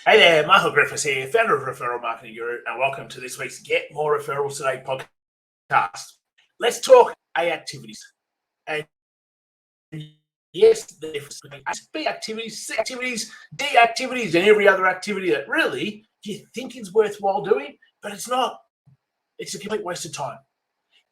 Hey there, Michael Griffiths here, founder of Referral Marketing Guru, and welcome to this week's Get More Referrals Today podcast. Let's talk A activities. And yes, the difference between B activities, C activities, D activities, and every other activity that really you think is worthwhile doing, but it's not. It's a complete waste of time.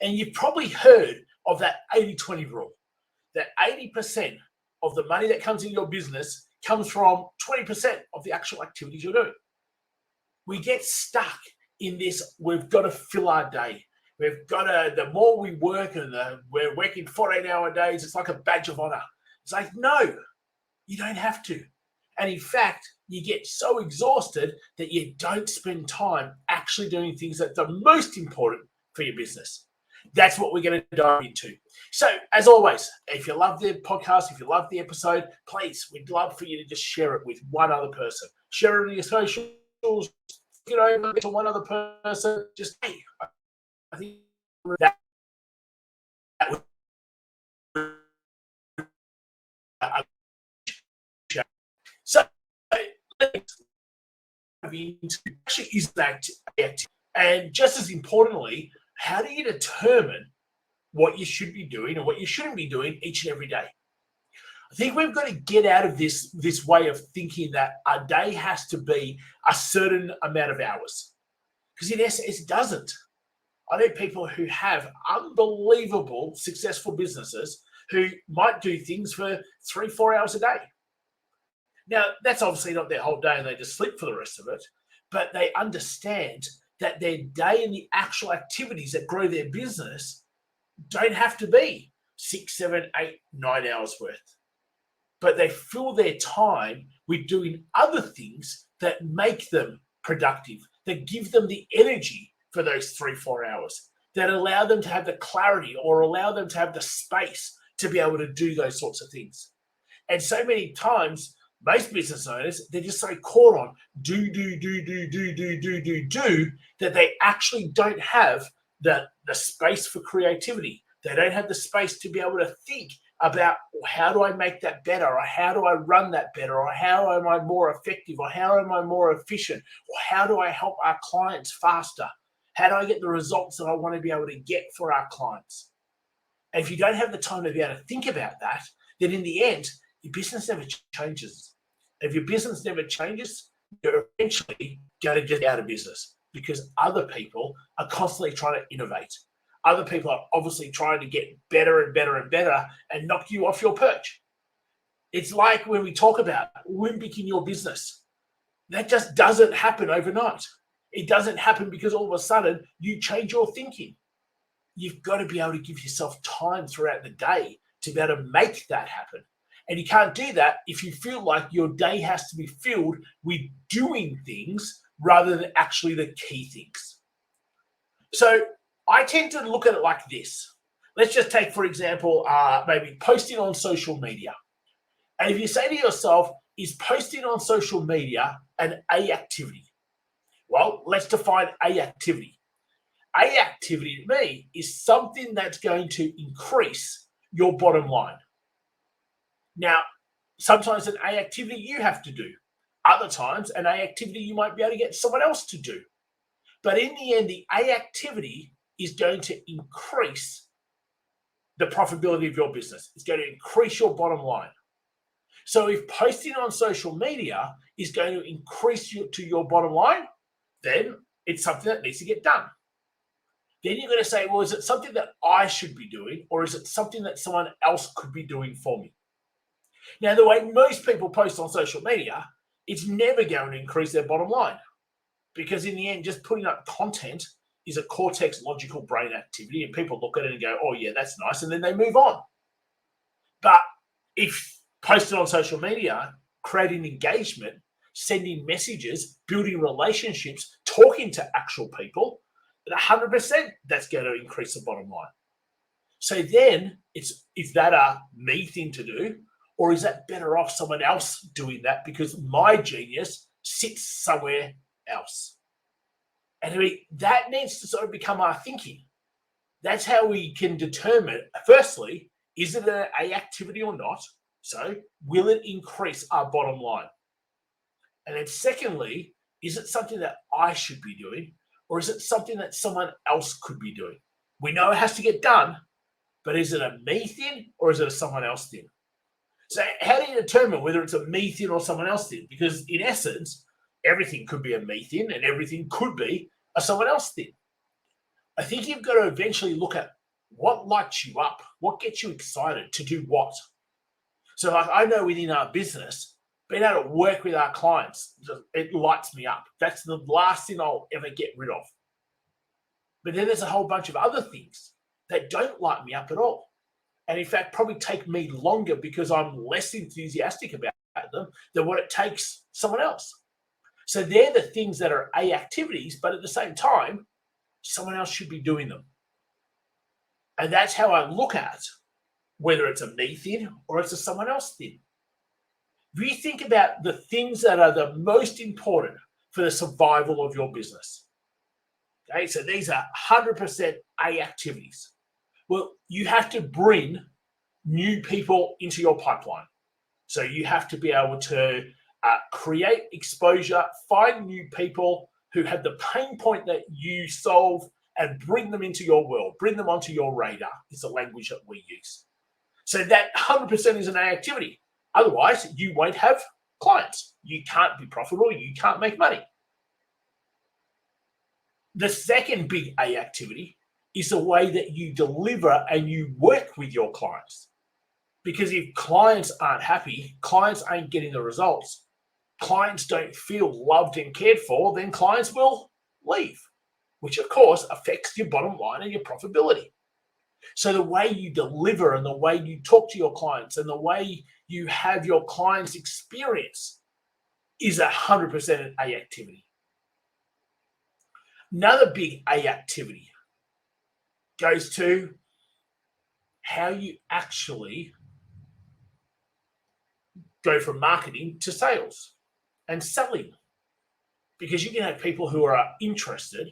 And you've probably heard of that 80-20 rule, that 80% of the money that comes in your business comes from 20% of the actual activities you're doing. We get stuck in this, we've got to fill our day. We've got to, the more we work and we're working 14-hour days, it's like a badge of honor. It's like, no, you don't have to. And in fact, you get so exhausted that you don't spend time actually doing things that are most important for your business. That's what we're going to dive into. So, as always, if you love the podcast, if you love the episode, please, we'd love for you to just share it with one other person. Share it on your socials, to one other person. Just, hey, I think that would so actually is that active. And just as importantly, how do you determine what you should be doing and what you shouldn't be doing each and every day? I think we've got to get out of this way of thinking that a day has to be a certain amount of hours, because in essence, it doesn't. I know people who have unbelievable successful businesses who might do things for 3-4 hours a day. Now, that's obviously not their whole day and they just sleep for the rest of it, but they understand that their day and the actual activities that grow their business don't have to be 6, 7, 8, 9 hours worth. But they fill their time with doing other things that make them productive, that give them the energy for those 3-4 hours, that allow them to have the clarity or allow them to have the space to be able to do those sorts of things. And so many times, most business owners, they're just so caught on do, that they actually don't have the space for creativity. They don't have the space to be able to think about, well, how do I make that better, or how do I run that better, or how am I more effective, or how am I more efficient, or how do I help our clients faster? How do I get the results that I want to be able to get for our clients? And if you don't have the time to be able to think about that, then in the end, your business never changes. If your business never changes, you're eventually going to get out of business because other people are constantly trying to innovate. Other people are obviously trying to get better and better and better and knock you off your perch. It's like when we talk about Olympic in your business. That just doesn't happen overnight. It doesn't happen because all of a sudden you change your thinking. You've got to be able to give yourself time throughout the day to be able to make that happen. And you can't do that if you feel like your day has to be filled with doing things rather than actually the key things. So I tend to look at it like this. Let's just take, for example, maybe posting on social media. And if you say to yourself, is posting on social media an A activity? Well, let's define A activity. A activity to me is something that's going to increase your bottom line. Now, sometimes an A activity you have to do. Other times, an A activity you might be able to get someone else to do. But in the end, the A activity is going to increase the profitability of your business. It's going to increase your bottom line. So if posting on social media is going to increase your bottom line, then it's something that needs to get done. Then you're going to say, well, is it something that I should be doing, or is it something that someone else could be doing for me? Now, the way most people post on social media, it's never going to increase their bottom line, because in the end, just putting up content is a cortex logical brain activity, and people look at it and go, oh yeah, that's nice, and then they move on. But if posted on social media, creating engagement, sending messages, building relationships, talking to actual people, 100% that's going to increase the bottom line. So then is that a me thing to do, or is that better off someone else doing that because my genius sits somewhere else? And I mean, that needs to sort of become our thinking. That's how we can determine, firstly, is it an A activity or not? So will it increase our bottom line? And then secondly, is it something that I should be doing, or is it something that someone else could be doing? We know it has to get done, but is it a me thing or is it a someone else thing? So how do you determine whether it's a me thing or someone else thing? Because in essence, everything could be a me thing and everything could be a someone else thing. I think you've got to eventually look at what lights you up, what gets you excited to do what. So like I know within our business, being able to work with our clients, it lights me up. That's the last thing I'll ever get rid of. But then there's a whole bunch of other things that don't light me up at all. And in fact, probably take me longer because I'm less enthusiastic about them than what it takes someone else. So they're the things that are A activities, but at the same time, someone else should be doing them. And that's how I look at whether it's a me thing or it's a someone else thing. If you think about the things that are the most important for the survival of your business, okay, so these are 100% A activities. Well, you have to bring new people into your pipeline. So you have to be able to create exposure, find new people who have the pain point that you solve and bring them into your world, bring them onto your radar is the language that we use. So that 100% is an A activity. Otherwise, you won't have clients. You can't be profitable. You can't make money. The second big A activity is the way that you deliver and you work with your clients. Because if clients aren't happy, clients ain't getting the results, clients don't feel loved and cared for, then clients will leave, which of course affects your bottom line and your profitability. So the way you deliver and the way you talk to your clients and the way you have your clients experience is 100% an A activity. Another big A activity goes to how you actually go from marketing to sales and selling. Because you can have people who are interested,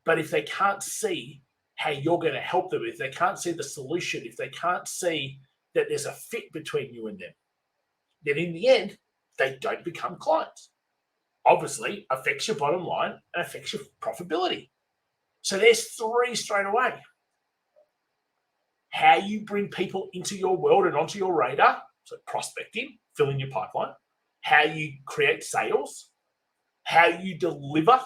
but if they can't see how you're going to help them, if they can't see the solution, if they can't see that there's a fit between you and them, then in the end, they don't become clients. Obviously, affects your bottom line and affects your profitability. So there's three straight away. How you bring people into your world and onto your radar, so prospecting, filling your pipeline, how you create sales, how you deliver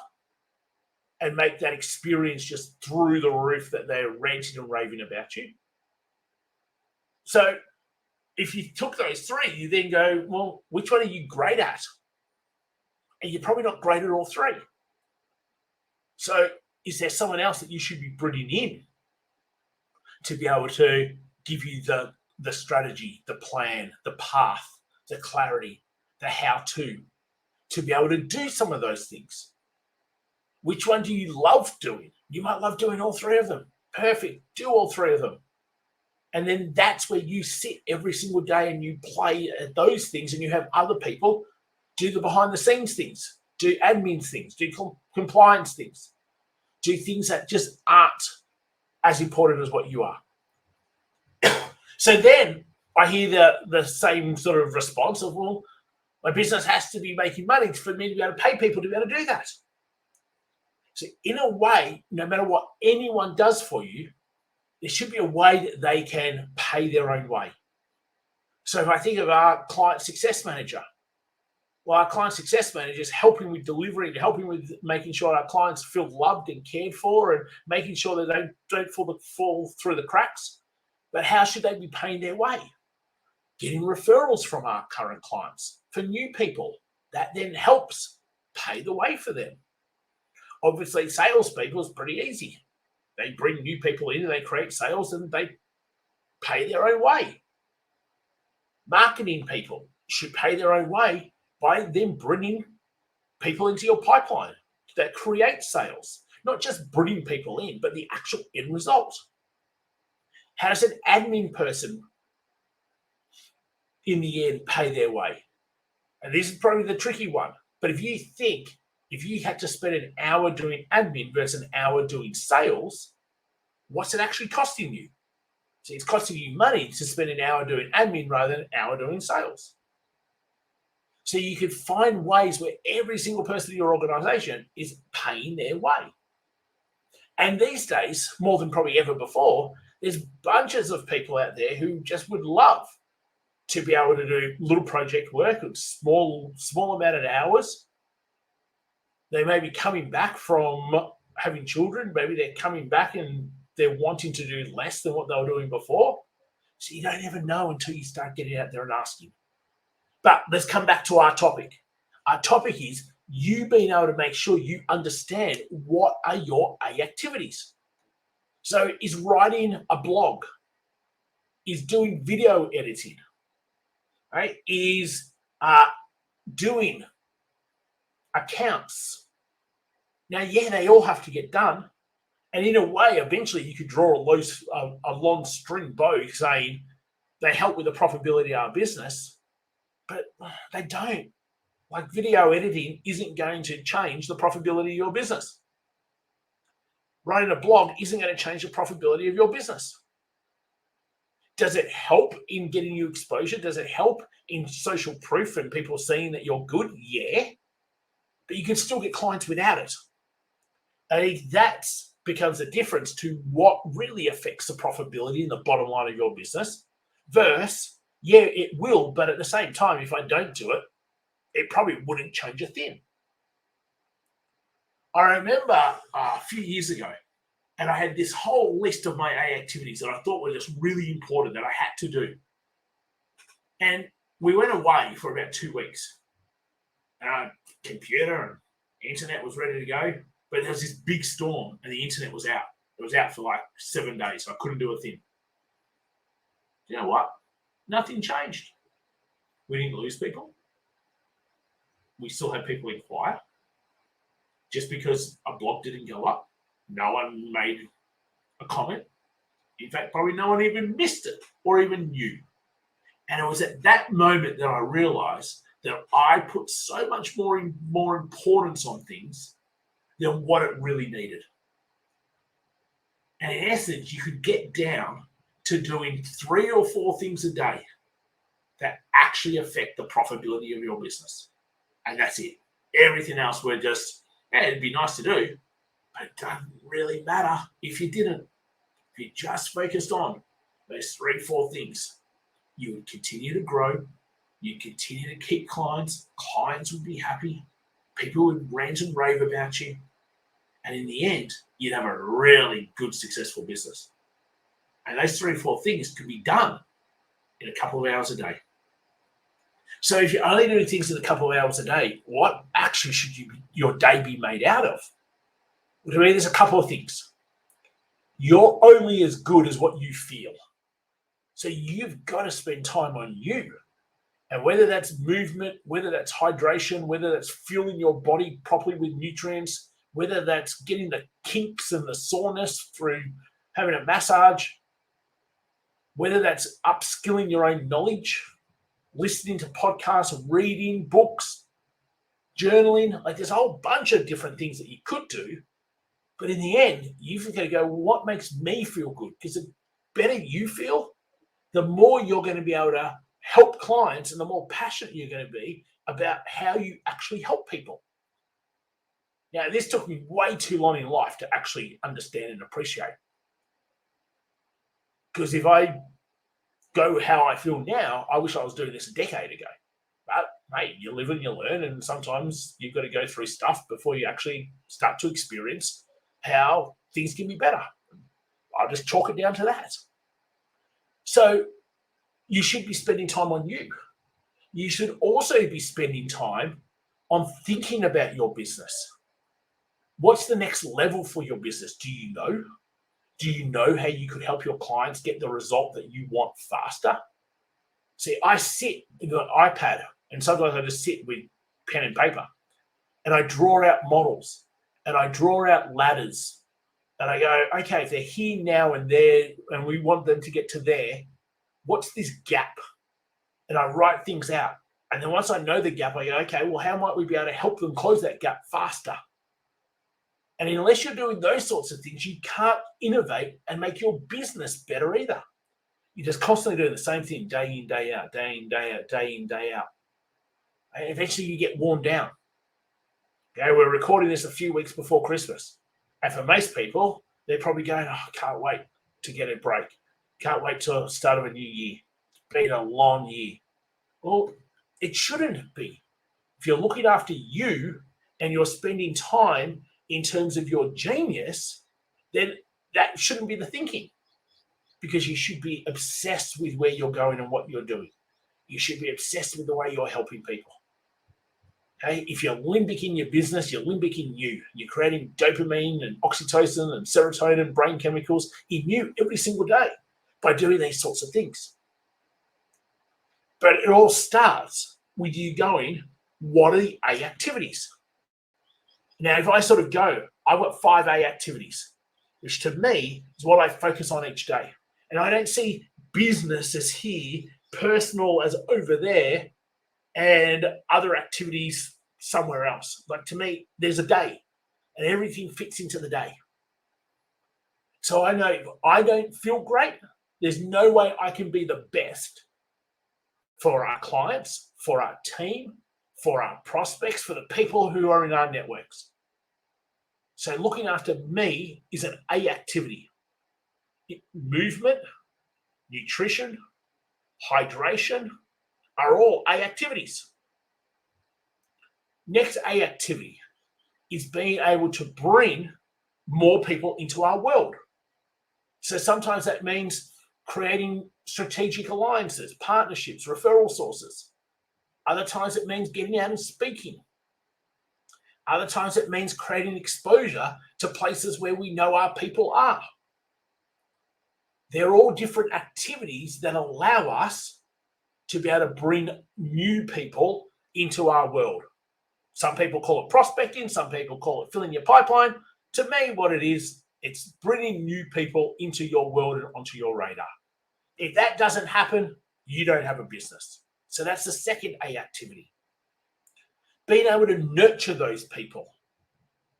and make that experience just through the roof that they're ranting and raving about you. So if you took those three, you then go, well, which one are you great at? And you're probably not great at all three. So is there someone else that you should be bringing in to be able to give you the strategy, the plan, the path, the clarity, the how-to be able to do some of those things? Which one do you love doing? You might love doing all three of them. Perfect. Do all three of them. And then that's where you sit every single day and you play at those things and you have other people do the behind the scenes things, do admin things, do compliance things, do things that just aren't as important as what you are. So then I hear the same sort of response of, well, my business has to be making money for me to be able to pay people to be able to do that. So in a way, no matter what anyone does for you, there should be a way that they can pay their own way. So if I think of our client success manager, well, our client success manager is helping with delivery, helping with making sure our clients feel loved and cared for and making sure that they don't fall through the cracks. But how should they be paying their way? Getting referrals from our current clients for new people. That then helps pay the way for them. Obviously, salespeople is pretty easy. They bring new people in and they create sales and they pay their own way. Marketing people should pay their own way by them bringing people into your pipeline that create sales, not just bringing people in, but the actual end result. How does an admin person in the end pay their way? And this is probably the tricky one. But if you had to spend an hour doing admin versus an hour doing sales, what's it actually costing you? See, it's costing you money to spend an hour doing admin rather than an hour doing sales. So you could find ways where every single person in your organization is paying their way. And these days, more than probably ever before, there's bunches of people out there who just would love to be able to do little project work with small amount of hours. They may be coming back from having children. Maybe they're coming back and they're wanting to do less than what they were doing before. So you don't ever know until you start getting out there and asking. But let's come back to our topic. Our topic is you being able to make sure you understand what are your A activities. So is writing a blog, is doing video editing, right? Is doing accounts. Now, yeah, they all have to get done. And in a way, eventually you could draw a long string bow saying they help with the profitability of our business, but they don't. Like video editing isn't going to change the profitability of your business. Writing a blog isn't going to change the profitability of your business. Does it help in getting you exposure? Does it help in social proof and people seeing that you're good? Yeah. But you can still get clients without it. I think that becomes a difference to what really affects the profitability and the bottom line of your business versus, yeah, it will, but at the same time, if I don't do it, it probably wouldn't change a thing. I remember a few years ago, and I had this whole list of my A activities that I thought were just really important that I had to do. And we went away for about 2 weeks. And our computer and internet was ready to go, but there was this big storm and the internet was out. It was out for like 7 days, so I couldn't do a thing. You know what? Nothing changed. We didn't lose people. We still had people inquire. Just because a blog didn't go up, no one made a comment. In fact, probably no one even missed it or even knew. And it was at that moment that I realized that I put so much more importance on things than what it really needed. And in essence, you could get down to doing 3 or 4 things a day that actually affect the profitability of your business. And that's it. Everything else were just, yeah, it'd be nice to do, but it doesn't really matter if you didn't. If you just focused on those 3 or 4 things, you would continue to grow. You'd continue to keep clients. Clients would be happy. People would rant and rave about you. And in the end, you'd have a really good, successful business. And those 3 or 4 things could be done in a couple of hours a day. So if you're only doing things in a couple of hours a day, what actually should your day be made out of? Well, to me, there's a couple of things. You're only as good as what you feel. So you've got to spend time on you. And whether that's movement, whether that's hydration, whether that's fueling your body properly with nutrients, whether that's getting the kinks and the soreness through having a massage, whether that's upskilling your own knowledge, listening to podcasts, reading books, journaling, like there's a whole bunch of different things that you could do. But in the end, you've got to go, well, what makes me feel good? Because the better you feel, the more you're going to be able to help clients and the more passionate you're going to be about how you actually help people. Now, this took me way too long in life to actually understand and appreciate. Because if I go how I feel now, I wish I was doing this a decade ago. But, hey, you live and you learn, and sometimes you've got to go through stuff before you actually start to experience how things can be better. I'll just chalk it down to that. So you should be spending time on you. You should also be spending time on thinking about your business. What's the next level for your business? Do you know? Do you know how you could help your clients get the result that you want faster? See, I sit in the iPad and sometimes I just sit with pen and paper and I draw out models and I draw out ladders and I go, okay, if they're here now and there and we want them to get to there, what's this gap? And I write things out. And then once I know the gap, I go, okay, well, how might we be able to help them close that gap faster? And unless you're doing those sorts of things, you can't innovate and make your business better either. You're just constantly doing the same thing day in, day out, day in, day out, day in, day out. And eventually you get worn down. Okay, we're recording this a few weeks before Christmas. And for most people, they're probably going, oh, I can't wait to get a break. Can't wait till the start of a new year. It's been a long year. Well, it shouldn't be. If you're looking after you and you're spending time in terms of your genius, then that shouldn't be the thinking, because you should be obsessed with where you're going and what you're doing. You should be obsessed with the way you're helping people. Okay? If you're limbic in your business, you're limbic in you. You're creating dopamine and oxytocin and serotonin, brain chemicals in you every single day by doing these sorts of things. But it all starts with you going, what are the A activities? Now, if I sort of go, I've got 5 A activities, which to me is what I focus on each day. And I don't see business as here, personal as over there, and other activities somewhere else. Like, to me, there's a day and everything fits into the day. So I know if I don't feel great, there's no way I can be the best for our clients, for our team, for our prospects, for the people who are in our networks. So looking after me is an A activity. Movement, nutrition, hydration are all A activities. Next A activity is being able to bring more people into our world. So sometimes that means creating strategic alliances, partnerships, referral sources. Other times it means getting out and speaking. Other times it means creating exposure to places where we know our people are. They're all different activities that allow us to be able to bring new people into our world. Some people call it prospecting, some people call it filling your pipeline. To me, what it is, it's bringing new people into your world and onto your radar. If that doesn't happen, you don't have a business. So that's the second A activity. Being able to nurture those people,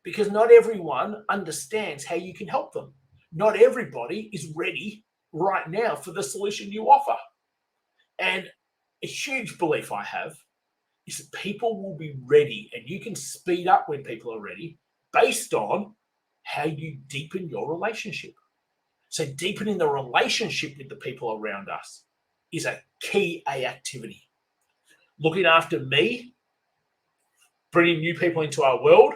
because not everyone understands how you can help them. Not everybody is ready right now for the solution you offer. And a huge belief I have is that people will be ready, and you can speed up when people are ready based on how you deepen your relationship. So deepening the relationship with the people around us is a key A activity. Looking after me, bringing new people into our world,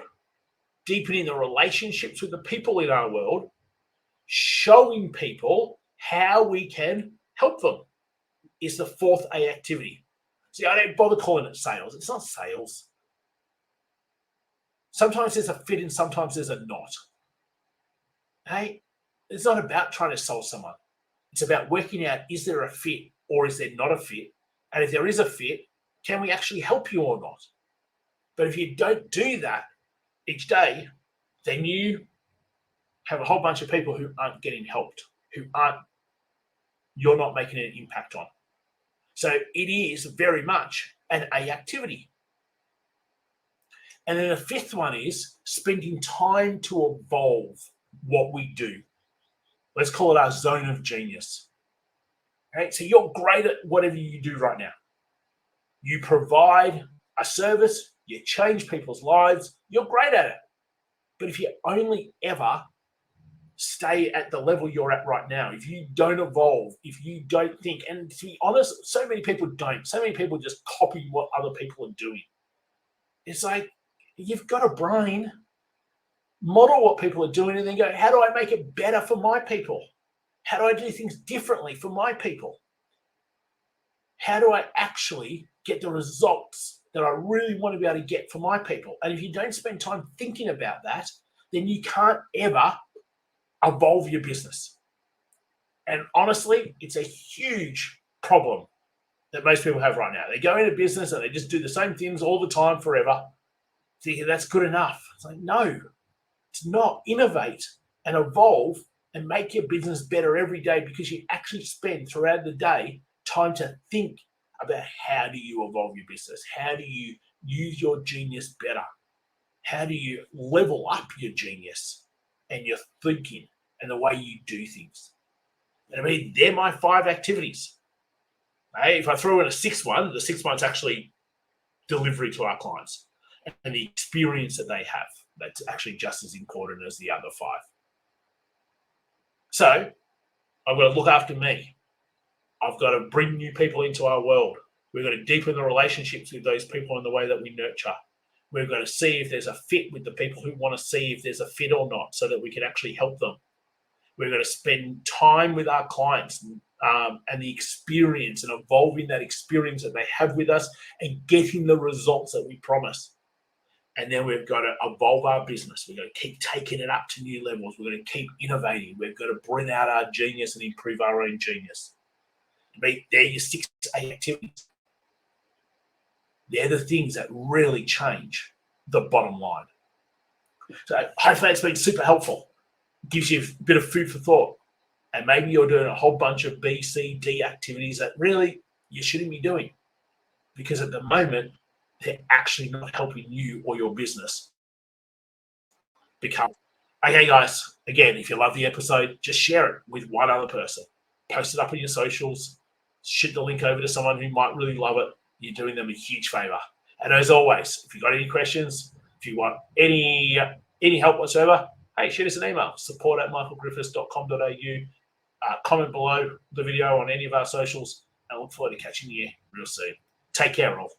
deepening the relationships with the people in our world, showing people how we can help them is the fourth A activity. See, I don't bother calling it sales. It's not sales. Sometimes there's a fit and sometimes there's a not. Hey, it's not about trying to sell someone. It's about working out, is there a fit or is there not a fit? And if there is a fit, can we actually help you or not? But if you don't do that each day, then you have a whole bunch of people who aren't getting helped, you're not making an impact on. So it is very much an A activity. And then the fifth one is spending time to evolve what we do. Let's call it our zone of genius. Okay, so you're great at whatever you do right now. You provide a service, you change people's lives, you're great at it. But if you only ever stay at the level you're at right now, if you don't evolve, if you don't think, and to be honest, so many people don't. So many people just copy what other people are doing. It's like, you've got a brain, model what people are doing, and then go, how do I make it better for my people? How do I do things differently for my people? How do I actually get the results that I really want to be able to get for my people? And if you don't spend time thinking about that, then you can't ever evolve your business. And honestly, it's a huge problem that most people have right now. They go into business and they just do the same things all the time forever, thinking that's good enough. It's like, no, it's not. Innovate and evolve and make your business better every day, because you actually spend throughout the day time to think about, how do you evolve your business? How do you use your genius better? How do you level up your genius and your thinking and the way you do things? And I mean, they're my 5 activities. Hey, if I throw in a 6th one, the 6th one's actually delivery to our clients and the experience that they have. That's actually just as important as the other 5. So I've got to look after me. I've got to bring new people into our world. We've got to deepen the relationships with those people in the way that we nurture. We've got to see if there's a fit with the people who want to see if there's a fit or not, so that we can actually help them. We've got to spend time with our clients and the experience and evolving that experience that they have with us and getting the results that we promise. And then we've got to evolve our business. We've got to keep taking it up to new levels. We've got to keep innovating. We've got to bring out our genius and improve our own genius. They're your 6 to 8 activities. They're the things that really change the bottom line. So hopefully it's been super helpful. Gives you a bit of food for thought. And maybe you're doing a whole bunch of B, C, D activities that really you shouldn't be doing, because at the moment, they're actually not helping you or your business become. Okay, guys, again, if you love the episode, just share it with one other person. Post it up on your socials. Shoot the link over to someone who might really love it. You're doing them a huge favor. And as always, if you've got any questions, if you want any help whatsoever, hey, shoot us an email, support@michaelgriffiths.com.au. Comment below the video on any of our socials. I look forward to catching you real soon. Take care, all.